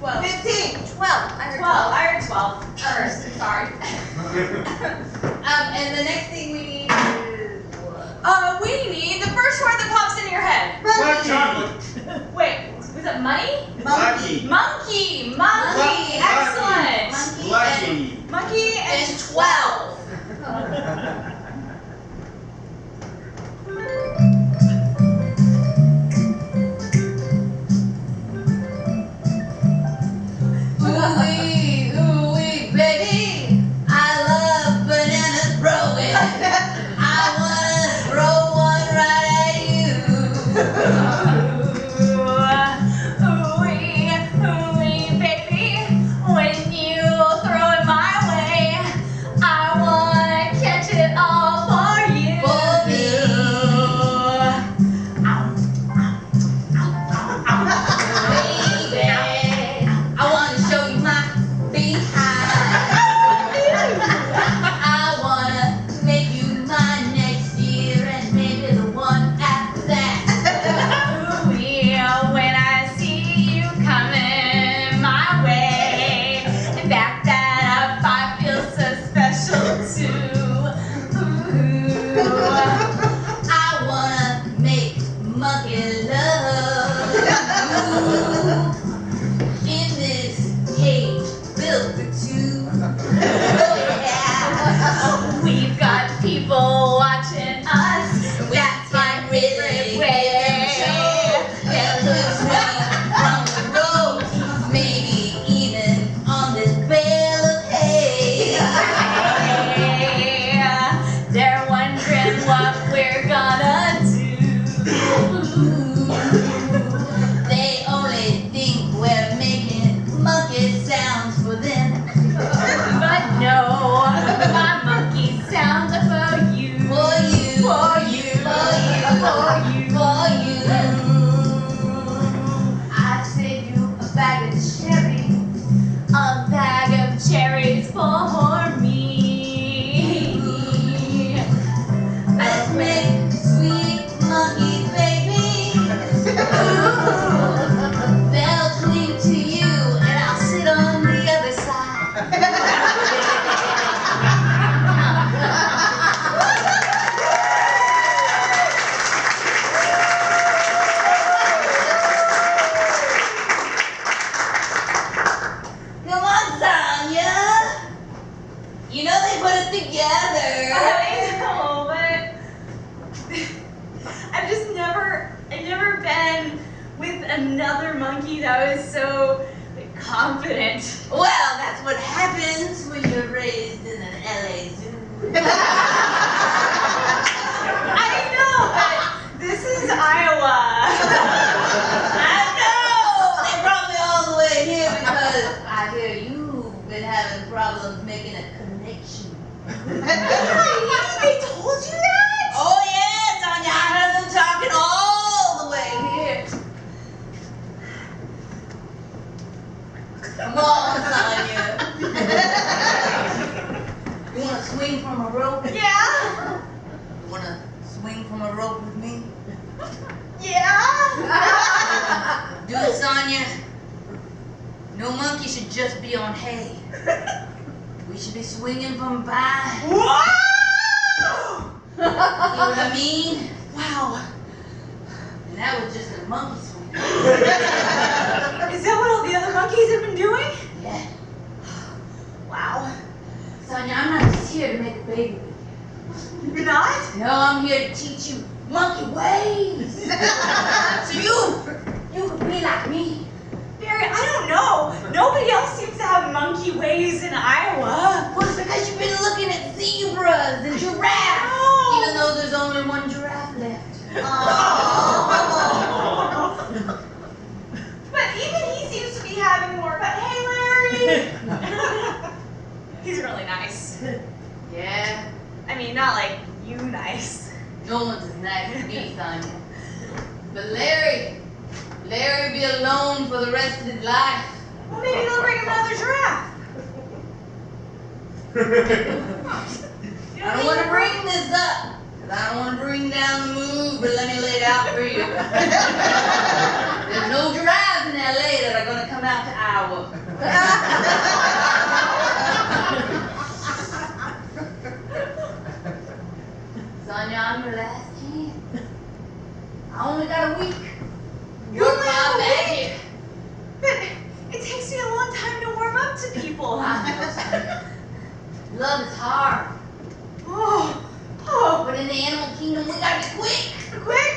12. 15. 12. I heard 12. 12. I heard 12 first. Sorry. And the next thing we need is what? We need the first word that pops into your head. Black chocolate. Wait, was it money? Lucky. Monkey. Monkey. Excellent. Monkey Lucky. Monkey and and 12. Ooh-wee, ooh-wee, baby, I love bananas growing. I wanna throw one right at you. Ooh-wee, baby, when you throw it my way, I wanna catch it all for you. For me. Baby, I wanna show you my behind. I wanna make you mine next year and maybe the one after that. Ooh-wee, when I see you coming my way, and back that up, I feel so special too. Ooh. I wanna make monkey love in this cage built for two. Oh yeah. We've got people watching us. That's my favorite way. That looks right from the road, maybe even on this bale of hay. They're wondering what we're gonna do. They only think we're making monkey sounds for them. But no, my monkey sounds are for you. For you, For you. for you, For you. for you. I saved you a bag of cherry. A bag of cherries for me. Let's make sweet monkeys, baby. They'll cling to you, and I'll sit on the other side. Come on, Sonya. You know they put us together. I know, but I've never been with another monkey that was so confident. Well, that's what happens when you're raised in an LA zoo. I know, but this is Iowa. I know! They brought me all the way here because I hear you've been having problems making a connection. They told you that? Oh yeah, Sonya, I heard them talking all the way here. Come on, Sonya. You wanna swing from a rope? Yeah. You wanna swing from a rope with me? Yeah. Do it, Sonya. No monkey should just be on hay. We should be swinging from vines. Wow! See what I mean? Wow. And that was just a monkey swing. Is that what all the other monkeys have been doing? Yeah. Wow. Sonya, I'm not just here to make a baby with You're not? you. No, I'm here to teach you monkey ways. So you could be like me. Barry, I don't know. Nobody else seems to have monkey ways in Iowa. Well, it's because you've been looking at zebras and giraffes. No. Even though there's only one giraffe left. But even he seems to be having more. But hey, Larry. He's really nice. Yeah. I mean, not like you nice. No one's as nice as me, Sonya. But Larry will be alone for the rest of his life. Well, maybe they'll bring him another giraffe. I don't want to bring this up, because I don't want to bring down the mood, but let me lay it out for you. There's no giraffes in LA that are going to come come out to Iowa. Sonia, I'm your last chance. I only got a week. You Work only have my a week? magic. But it takes me a long time to warm up to people. I know, Sonia. Love is hard. Oh, But in the animal kingdom, we gotta be quick. quick.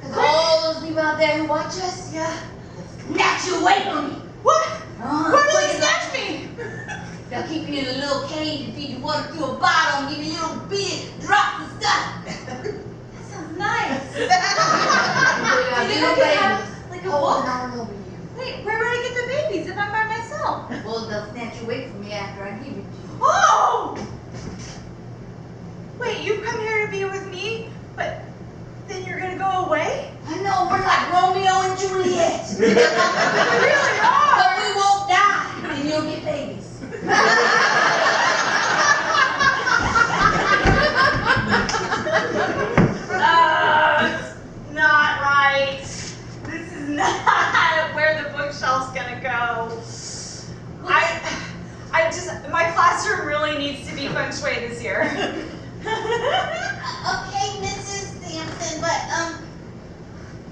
Because all those people out there who watch us, Yeah. snatch you away from me. What? Uh-huh. Why will Quick they as snatch me? They'll keep you in a little cage and feed you water through a bottle and give you little bitty drops of stuff. That sounds nice. You Do you think I could have like a Hold book? on over you. Wait, where would I get the babies if I'm by myself? Well, they'll snatch you away from me after I give it to you. Oh! Wait, you've come here to be with me, but then you're gonna go away? I know, we're like Romeo and Juliet. We really are! But we won't die, and you'll get babies. It's not right. This is not where the bookshelf's gonna go. My classroom really needs to be feng shui this year. Okay, Mrs. Sampson, but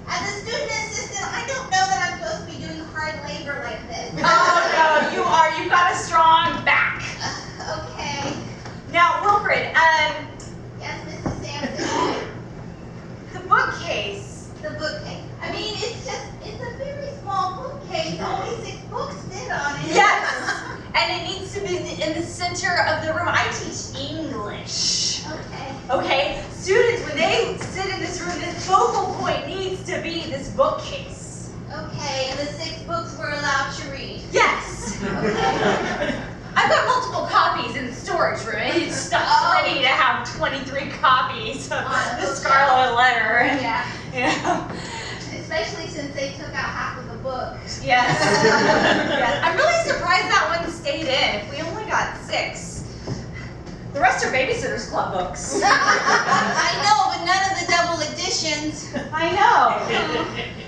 as a student assistant, I don't know that I'm supposed to be doing hard labor like this. Oh no, you are. You've got a strong back. Okay. Now, Wilfred, Yes, Mrs. Sampson. the bookcase. The bookcase. I mean, it's a very small bookcase. Only 6 books fit on it. Yes, and it needs to be in the center of the room. I teach English. Okay. Okay, students, when they sit in this room, the focal point needs to be this bookcase. Okay, and the 6 books we're allowed to read. Yes. Okay. I've got multiple copies in the storage room. It's stuck ready to have 23 copies of the Scarlet Letter. Yeah. Yeah. Especially since they took out half of the book. Yes. Yes. I'm really surprised that one stayed in. If we only got 6. The rest are Babysitter's Club books. I know, but none of the double editions. I know.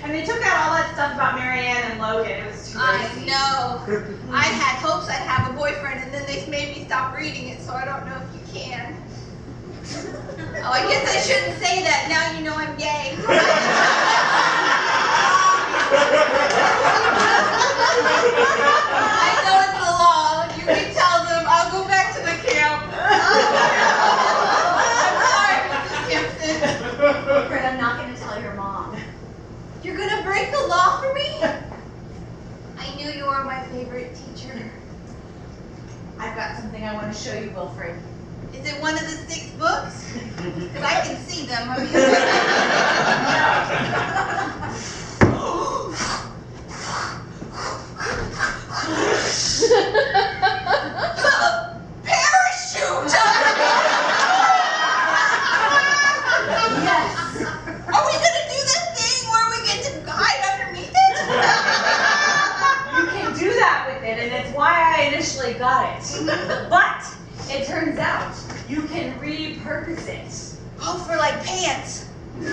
And they took out all that stuff about Marianne and Logan. It was too I crazy. know. I had hopes I'd have a boyfriend, and then they made me stop reading it, so I don't know if you can. Oh, I guess I shouldn't say that. Now you know I'm gay. I know it's the law. You can tell them. I'll go back to the camp. I'm sorry, Mrs. Simpson. Fred, I'm not going to tell your mom. You're gonna break the law for me? I knew you were my favorite teacher. I've got something I want to show you, Wilfred. Is it one of the 6 books? Because I can see them. I Parachute! Yes. Are we gonna do this thing where we get to hide underneath it? You can do that with it, and it's why I initially got it. But it turns out you can repurpose it. Oh, for like pants. I'm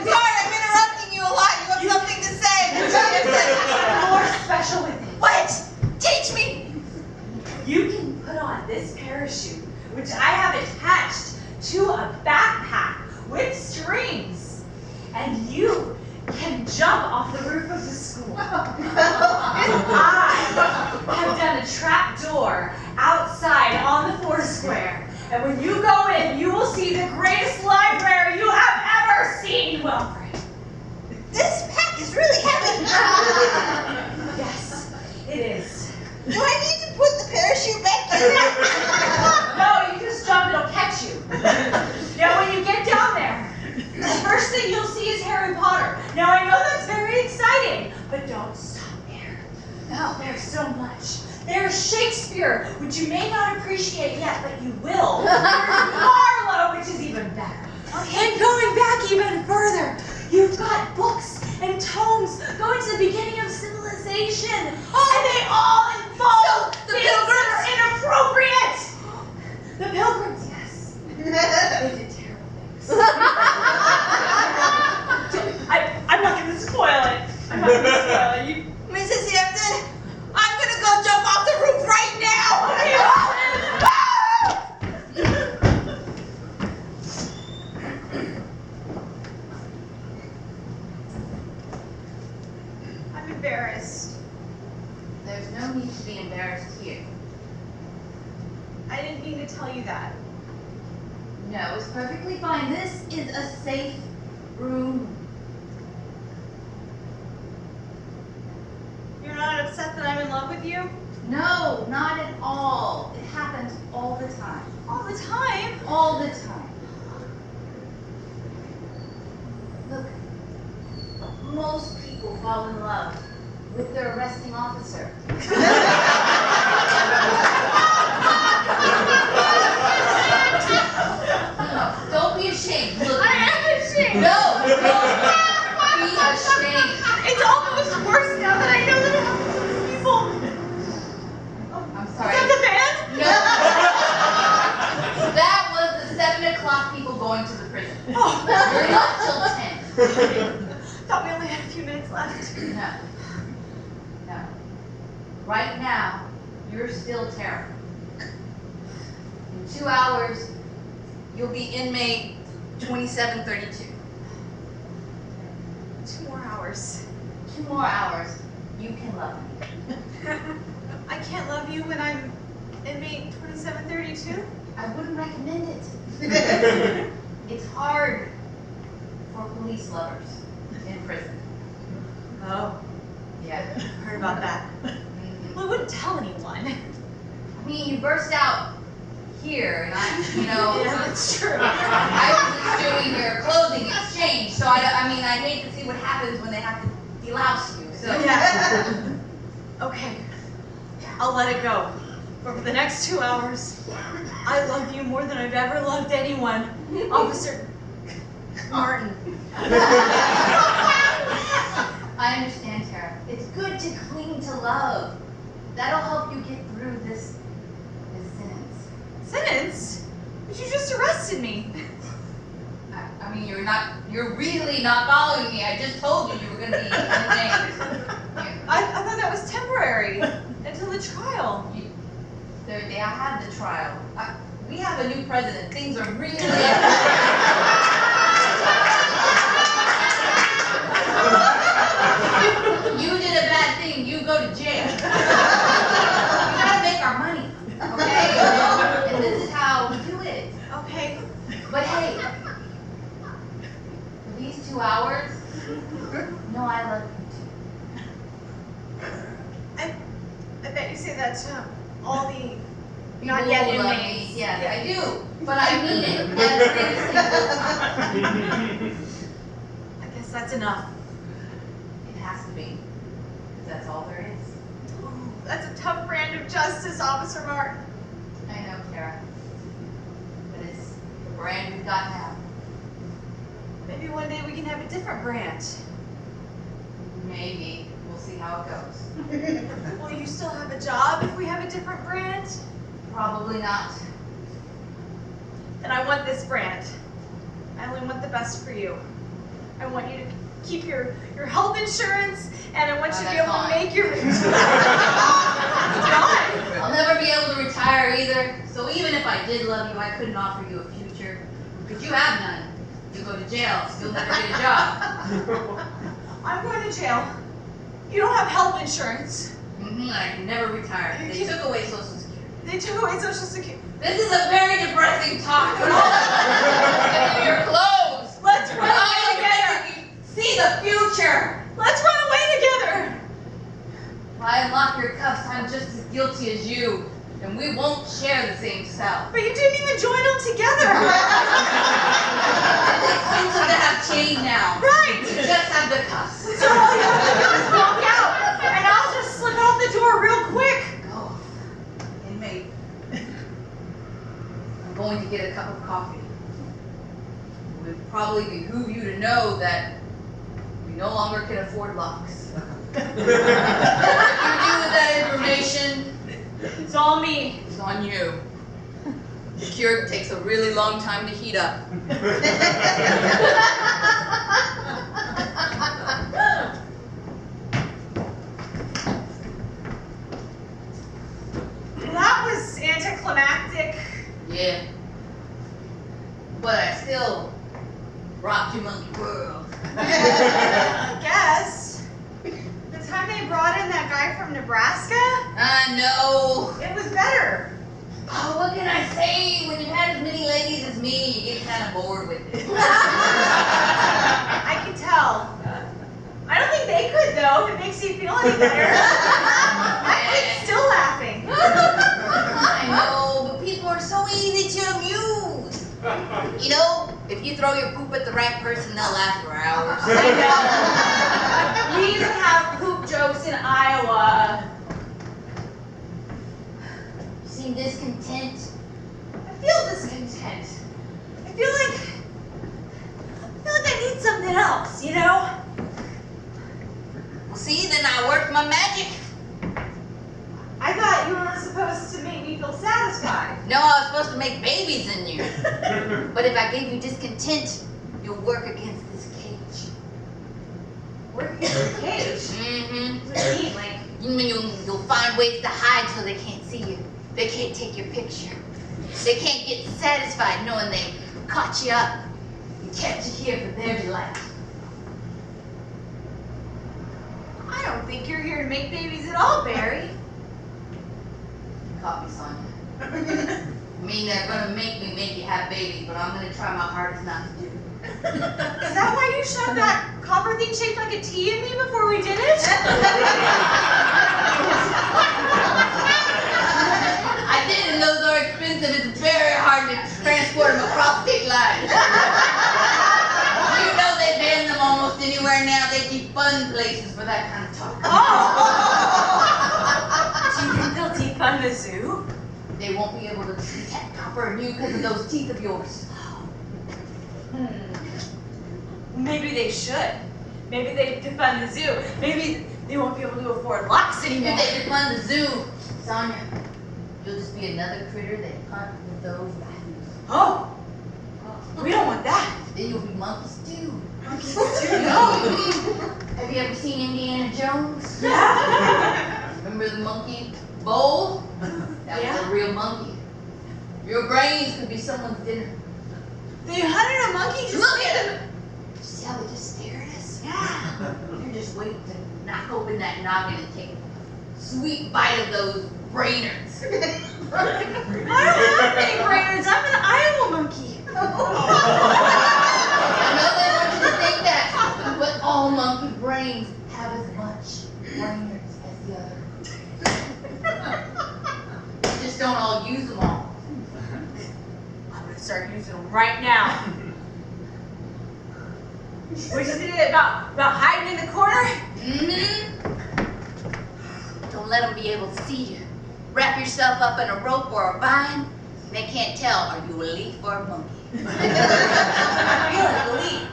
sorry, I'm interrupting you a lot. You have something to say. More special with it. What? Teach me. You can put on this parachute, which I have attached to a backpack with strings, and you can jump off the roof of the school. I have done a trap door outside on the Foursquare, and when you go in, you will see the greatest library you have ever seen, Wilfred. This pack is really heavy. Yes, it is. Do I need to put the parachute back in? No, you just jump, it'll catch you. Now, when you get down there, the first thing you'll see is Harry Potter. Now, I know that's very exciting, but don't stop there. No. There's so much. There's Shakespeare, which you may not appreciate yet, but you will. There's Marlowe, which is even better. And going back even further, you've got books and tomes going to the beginning of civilization. And they all involve So, the things that are inappropriate. The Pilgrims, yes. They did terrible things. embarrassed. There's no need to be embarrassed here. I didn't mean to tell you that. No, it's perfectly fine. This is a safe room. You're not upset that I'm in love with you? No, not at all. It happens all the time. All the time? All the time. Look, most people fall in love with their arresting officer. No, don't be ashamed. Look, I am ashamed. no, don't be ashamed. It's almost worse now that I know that it happens to other people. I'm Is sorry. that the band? No. That was the 7 o'clock people going to the prison. Oh. You're not till 10. Thought we only had a few minutes left. No. No. Right now, you're still Tara. In 2 hours, you'll be inmate 2732. 2 more hours. 2 more hours, you can love me. I can't love you when I'm inmate 2732? I wouldn't recommend it. It's hard for police lovers in prison. Oh, Yeah. heard about that. Mhm. Well, I wouldn't tell anyone. I mean, you burst out here, and Yeah, that's true. I was just doing your clothing exchange, so I mean, I hate to see what happens when they have to delouse you, so. Yeah. Okay, I'll let it go. But for the next 2 hours, I love you more than I've ever loved anyone. Officer Martin. I understand, Tara. It's good to cling to love. That'll help you get through this sentence. Sentence? But you just arrested me. I mean, you're really not following me. I just told you were gonna be inmaate. I thought that was temporary until the trial. Third day, I had the trial. We have a new president. Things are really. You did a bad thing. You go to jail. We gotta make our money, okay? And this is how we do it. Okay. But hey, for these 2 hours, no, I love you I bet you say that to all the too. not yet People love inmates. me. Yes, I do. But I mean it every single time. I guess that's enough. It has to be. Because that's all there is. That's a tough brand of justice, Officer Martin. I know, Tara. But it's the brand we've got now. Maybe one day we can have a different brand. Maybe. We'll see how it goes. Will you still have a job if we have a different brand? Probably not. Then I want this brand. I only want the best for you. I want you to keep your health insurance, and I want you to be that's able to fine. make your. It's gone. I'll never be able to retire either. So even if I did love you, I couldn't offer you a future. Because you have none. You go to jail, so you'll never get a job. I'm going to jail. You don't have health insurance. I can never retire. They took away Social Security. They took away Social Security. This is a very depressing talk. But all of us, your clothes. Let's run Oh, away together. see the future. Let's run away together. If I unlock your cuffs, I'm just as guilty as you. And we won't share the same cell. But you didn't even join them together. It's expensive to have chain now. Right. You just have the cuffs. So all you have to do is walk out, and I'll just slip out the door real quick. Go. Inmate. I'm going to get a cup of coffee. It would probably behoove you to know that we no longer can afford locks. What you do with that information, It's all me. it's on you. The cure takes a really long time to heat up. Well, that was anticlimactic. Yeah. But I still rocked your monkey world. I guess. The time they they brought in that guy from Nebraska? No. It was better. Oh, what can I say? When you've had as many ladies as me, you get kind of bored with it. I can tell. I don't think they could though, if it makes you feel any better. My kid's still laughing. I know, but people are so easy to amuse. You know, if you throw your poop at the right person, they'll laugh for hours. I know. We even have poop jokes in Iowa. You seem discontent. I feel discontent. I feel like I need something else, you know? Well, see, then I work my magic. I thought you were supposed to make me feel satisfied. No, I was supposed to make babies in you. But if I gave you discontent, you'll work against this cage. Working in a cage? Mm-hmm. What do you mean? Like, You'll find ways to hide so they can't see you. They can't take your picture. They can't get satisfied knowing they caught you up and kept you here for their delight. I don't think you're here to make babies at all, Barry. You caught me, Sonya. I mean, they're gonna make you have babies, but I'm gonna try my hardest not to do it. Is that why you shoved that copper thing shaped like a T in me before we did it? I did, and those are expensive. It's very hard to transport them across state lines. You know they ban them almost anywhere now. They defund places for that kind of talk. Do you think they'll defund the zoo? They won't be able to detect copper in you because of those teeth of yours. Maybe they should. Maybe they defund the zoo. Maybe they won't be able to afford locks anymore. If they defund the zoo, Sonya, you'll just be another critter they hunt with those values. Oh, we don't want that. Then you'll be monkeys too. Monkeys too. Have you ever seen Indiana Jones? Yeah. Remember the monkey bowl? That was a real monkey. Your brains could be someone's dinner. They hunted a monkey just Look at them! See how they just stare at us? Yeah. They're just waiting to knock open that noggin and take a sweet bite of those brainers. I don't have many brainers. I'm an Iowa monkey. I know they want you to think that, but all monkey brains have as much brainers as the other. You just don't all use them all. I'm gonna start using them right now. What did you say about hiding in the corner? Mm-hmm. Don't let them be able to see you. Wrap yourself up in a rope or a vine. They can't tell, are you a leaf or a monkey? I feel like a leaf.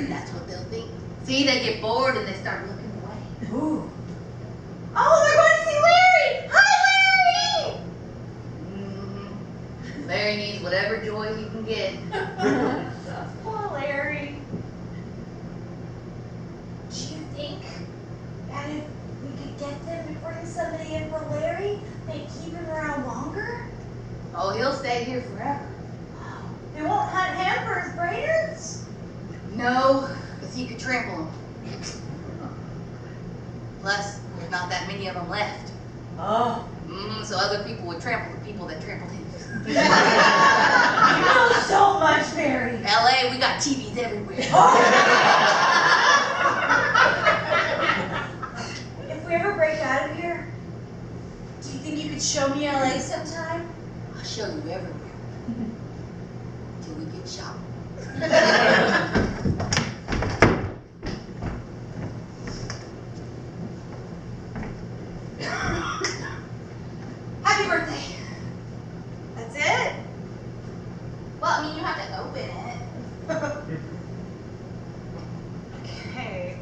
That's what they'll think. See, they get bored and they start looking away. Ooh. Oh, they're going to see Larry! Hi, Larry! Mm-hmm. Larry needs whatever joy he can get. Poor Larry. Do you think that if we could get them to bring somebody in for Larry, they'd keep him around longer? Oh, he'll stay here forever. They won't hunt him for his brainers? No, because he could trample them. Plus, there's not that many of them left. Oh. So other people would trample the people that trampled him. You know so much, Barry. LA, we got TVs everywhere. If we ever break out of here, do you think you could show me LA sometime? I'll show you everywhere. Till we get shot. Happy birthday. That's it? Well, I mean, you have to open it. Okay.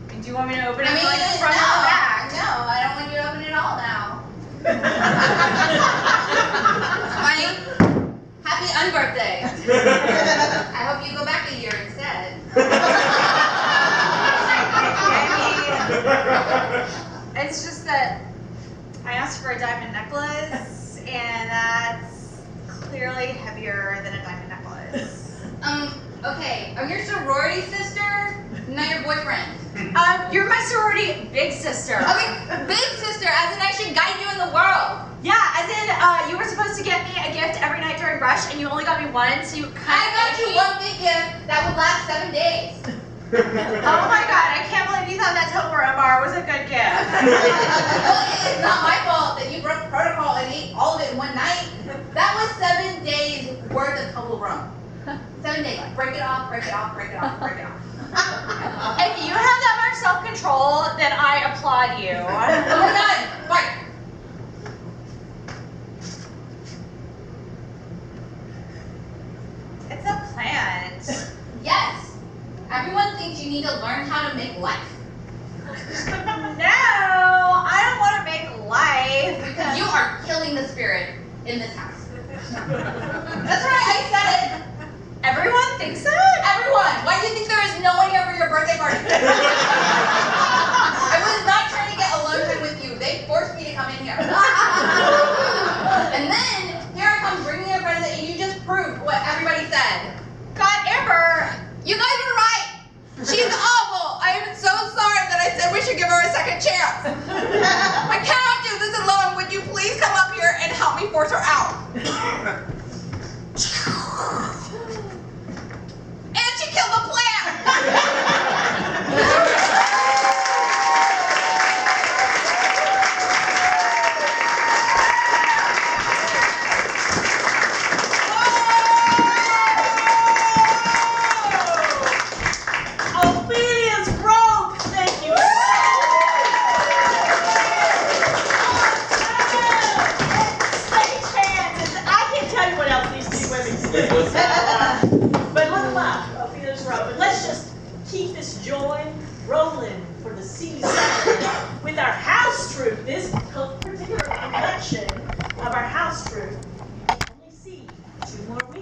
And do you want me to open it I mean, from like the front no, or the back? no, I don't want you to open it all now. Honey, happy unbirthday. I hope you go back a year instead. It's just that I asked for a diamond necklace, and that's clearly heavier than a diamond necklace. Okay, I'm your sorority sister, Not your boyfriend. You're my sorority big sister. Okay, big sister, as in I should guide you in the world. Yeah, as in, you were supposed to get me a gift every night during brush, and you only got me one, so you I got you one big gift that would last 7 days. Oh my god, I can't believe you thought that Tupperware bar was a good gift. Well, it's not my fault that you broke protocol and ate all of it in one night. That was 7 days worth of Toblerone. 7 days. Break it off, break it off, break it off, break it off. If you have that much self-control, then I applaud you. We're done. Bye. It's a plant. Yes. Everyone thinks you need to learn how to make life. No, I don't want to make life. Because you are killing the spirit in this house. That's right, I said it. Everyone thinks that? Everyone, why do you think there is no one here for your birthday party? I was not trying to get alone time with you. They forced me to come in here. And then, here I come bringing you a present and you just proved what everybody said. God, Amber. You guys were right. She's awful. I am so sorry that I said we should give her a second chance. I cannot do this alone. Would you please come up here and help me force her out? And she killed the plant. Ophelia's robe! Thank you so much! Chances. I can't tell you what else these two women do. But look up, Ophelia's robe. But let's just keep this joy rolling for the season with our house troupe. This particular collection of our house troupe. Only see 2 more